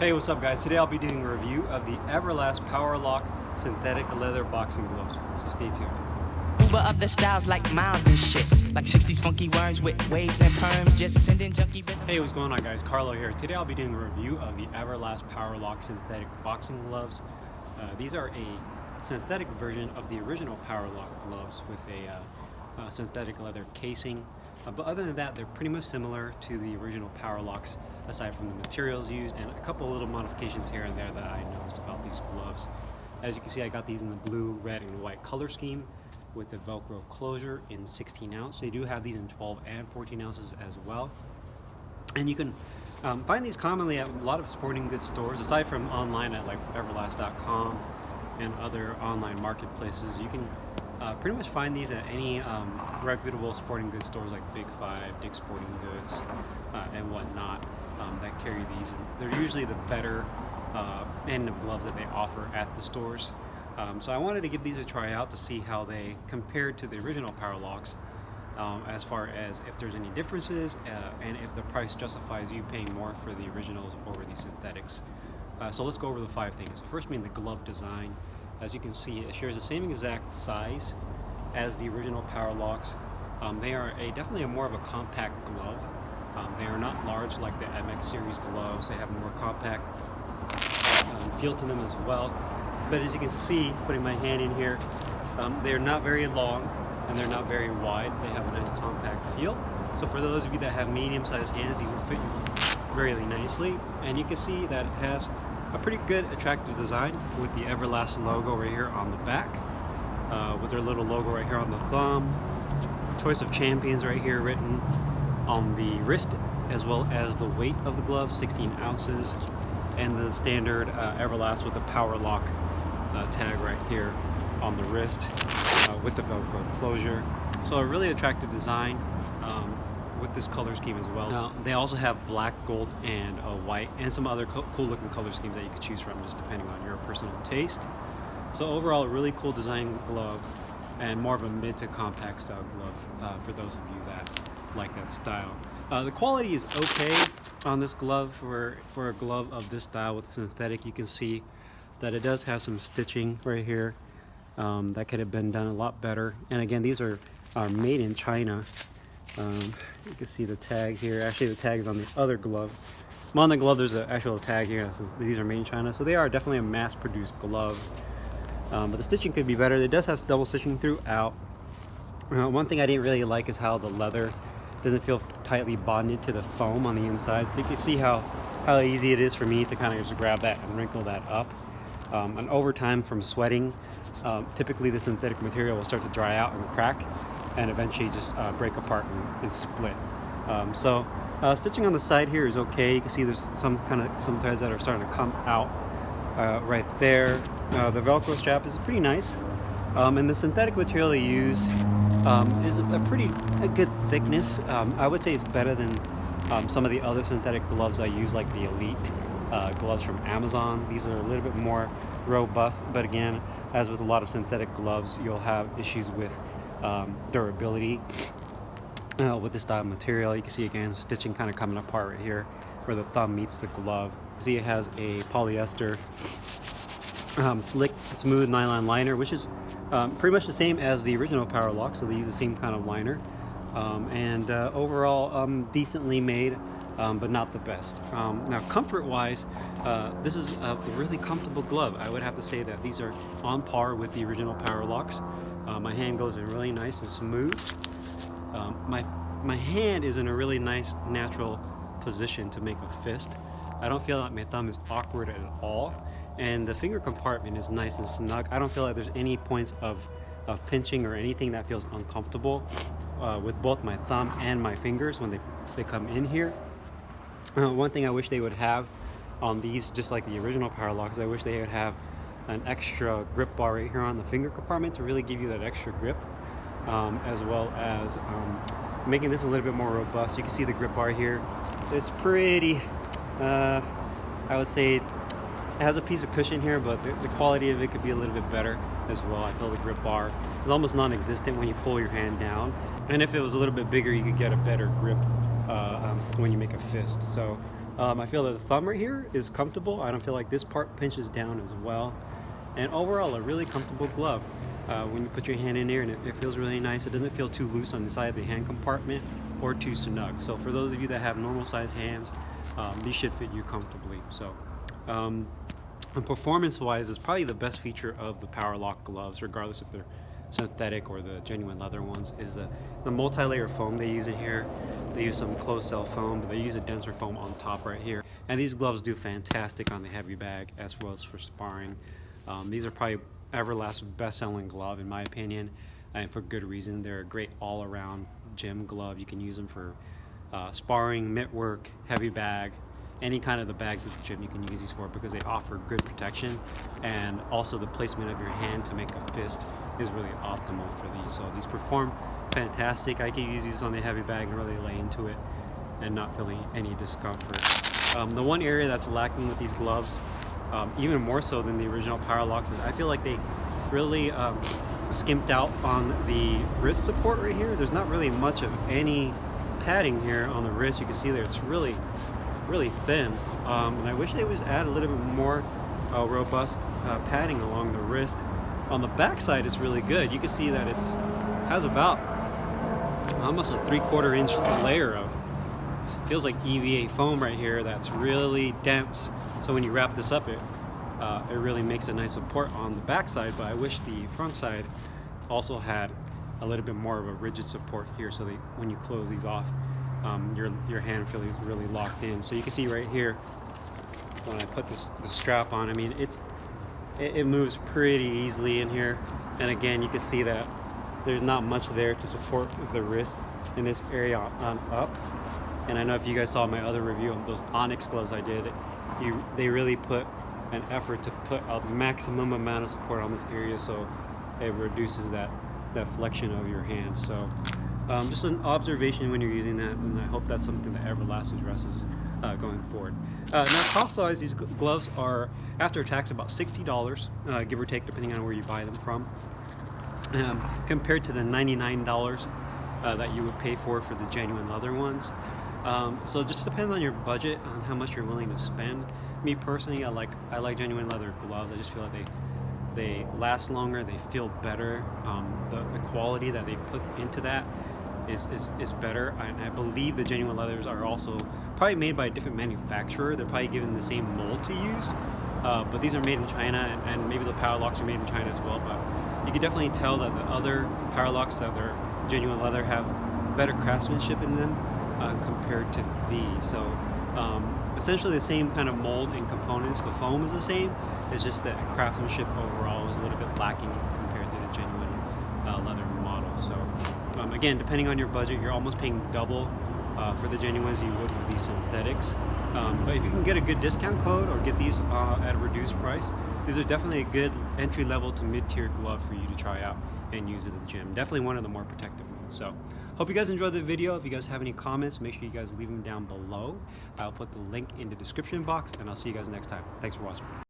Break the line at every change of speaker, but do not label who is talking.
Hey, what's up guys? Today I'll be doing a review of the Everlast Powerlock synthetic leather boxing gloves, so stay tuned.
Uber up the styles like miles and shit. Like 60s funky worms with waves and perms, just sending junkie rhythm.
Hey, what's going on guys? Carlo here. Today I'll be doing a review of the Everlast Powerlock synthetic boxing gloves. These are a synthetic version of the original Powerlock gloves with a synthetic leather casing. But other than that, they're pretty much similar to the original Powerlocks, aside from the materials used and a couple of little modifications here and there that I noticed about these gloves. As you can see, I got these in the blue, red, and white color scheme with the Velcro closure in 16 ounce. They do have these in 12 and 14 ounces as well. And you can find these commonly at a lot of sporting goods stores, aside from online at like Everlast.com and other online marketplaces. You can pretty much find these at any reputable sporting goods stores like Big Five, Dick's Sporting Goods, and whatnot that carry these. And they're usually the better end of gloves that they offer at the stores. So I wanted to give these a try out to see how they compared to the original Powerlocks, as far as if there's any differences and if the price justifies you paying more for the originals over the synthetics. So let's go over the 5 things. First being the glove design. As you can see, it shares the same exact size as the original Powerlocks. They are definitely more of a compact glove. They are not large like the MX series gloves. They have a more compact feel to them as well. But as you can see, putting my hand in here, they're not very long and they're not very wide. They have a nice compact feel. So for those of you that have medium-sized hands, these will fit you very nicely. And you can see that it has a pretty good attractive design with the Everlast logo right here on the back, with their little logo right here on the thumb, Choice of Champions right here written on the wrist, as well as the weight of the glove, 16 ounces, and the standard Everlast with the Powerlock tag right here on the wrist with the Velcro closure. So a really attractive design with this color scheme as well. Now they also have black, gold, and white, and some other cool looking color schemes that you could choose from, just depending on your personal taste. So overall, a really cool design glove, and more of a mid to compact style glove for those of you that like that style. The quality is okay on this glove for a glove of this style with synthetic. You can see that it does have some stitching right here that could have been done a lot better. And again, these are made in China. You can see the tag here. Actually, the tag is on the other glove. On the glove, there's an actual tag here that says these are made in China. So they are definitely a mass-produced glove. But the stitching could be better. It does have double stitching throughout. One thing I didn't really like is how the leather doesn't feel tightly bonded to the foam on the inside. So you can see how easy it is for me to kind of just grab that and wrinkle that up. And over time from sweating, typically the synthetic material will start to dry out and crack, and eventually just break apart and split. So stitching on the side here is okay. You can see there's some threads that are starting to come out right there. The Velcro strap is pretty nice, and the synthetic material they use is a good thickness. I would say it's better than some of the other synthetic gloves I use, like the Elite gloves from Amazon. These are a little bit more robust, but again, as with a lot of synthetic gloves, you'll have issues with durability with this style of material. You can see again stitching kind of coming apart right here where the thumb meets the glove. See, it has a polyester slick smooth nylon liner, which is pretty much the same as the original Powerlock, so they use the same kind of liner, and overall decently made, but not the best. Now comfort wise, this is a really comfortable glove. I would have to say that these are on par with the original Powerlocks. My hand goes in really nice and smooth. My hand is in a really nice natural position to make a fist. I don't feel like my thumb is awkward at all, and the finger compartment is nice and snug. I don't feel like there's any points of pinching or anything that feels uncomfortable with both my thumb and my fingers when they come in here. One thing I wish they would have on these, just like the original Powerlocks, I wish they would have an extra grip bar right here on the finger compartment to really give you that extra grip, as well as making this a little bit more robust. You can see the grip bar here. It's pretty, I would say it has a piece of cushion here, but the quality of it could be a little bit better as well. I feel the grip bar is almost non-existent when you pull your hand down, and if it was a little bit bigger, you could get a better grip when you make a fist. So I feel that the thumb right here is comfortable. I don't feel like this part pinches down as well. And overall, a really comfortable glove. When you put your hand in there, and it feels really nice. It doesn't feel too loose on the side of the hand compartment or too snug. So for those of you that have normal sized hands, these should fit you comfortably. So and performance-wise, it's probably the best feature of the Powerlock gloves, regardless if they're synthetic or the genuine leather ones, is the multi-layer foam they use in here. They use some closed cell foam, but they use a denser foam on top right here. And these gloves do fantastic on the heavy bag as well as for sparring. These are probably Everlast's best-selling glove in my opinion, and for good reason. They're a great all-around gym glove. You can use them for sparring, mitt work, heavy bag, any kind of the bags at the gym you can use these for, because they offer good protection, and also the placement of your hand to make a fist is really optimal for these. So these perform fantastic. I can use these on the heavy bag and really lay into it and not feeling any discomfort. The one area that's lacking with these gloves, even more so than the original Powerlocks, is I feel like they really skimped out on the wrist support right here. There's not really much of any padding here on the wrist. You can see there it's really thin, and I wish they would add a little bit more robust padding along the wrist. On the back side, it's really good. You can see that it's has about almost a 3/4 inch layer of, it feels like EVA foam right here that's really dense. So when you wrap this up, it really makes a nice support on the back side. But I wish the front side also had a little bit more of a rigid support here, so that when you close these off, your hand feels really locked in. So you can see right here when I put the strap on, I mean it moves pretty easily in here, and again you can see that there's not much there to support the wrist in this area on up. And I know if you guys saw my other review of those Onyx gloves I did, they really put an effort to put a maximum amount of support on this area, so it reduces that flexion of your hand. So just an observation when you're using that, and I hope that's something that Everlast addresses going forward. Now, cost-wise, these gloves are, after tax, about $60, give or take, depending on where you buy them from, compared to the $99 that you would pay for the genuine leather ones. So it just depends on your budget, on how much you're willing to spend. Me personally, I like genuine leather gloves. I just feel like they last longer, they feel better. The quality that they put into that is better. And I believe the genuine leathers are also probably made by a different manufacturer. They're probably given the same mold to use, but these are made in China, and maybe the Powerlocks are made in China as well. But you can definitely tell that the other Powerlocks that are genuine leather have better craftsmanship in them compared to these. So essentially the same kind of mold and components. The foam is the same. It's just that craftsmanship overall is a little bit lacking compared to the genuine leather model. So again, depending on your budget, you're almost paying double for the genuines you would for these synthetics. But if you can get a good discount code or get these at a reduced price, these are definitely a good entry level to mid-tier glove for you to try out and use at the gym. Definitely one of the more protective ones. So hope you guys enjoyed the video. If you guys have any comments, make sure you guys leave them down below. I'll put the link in the description box, and I'll see you guys next time. Thanks for watching.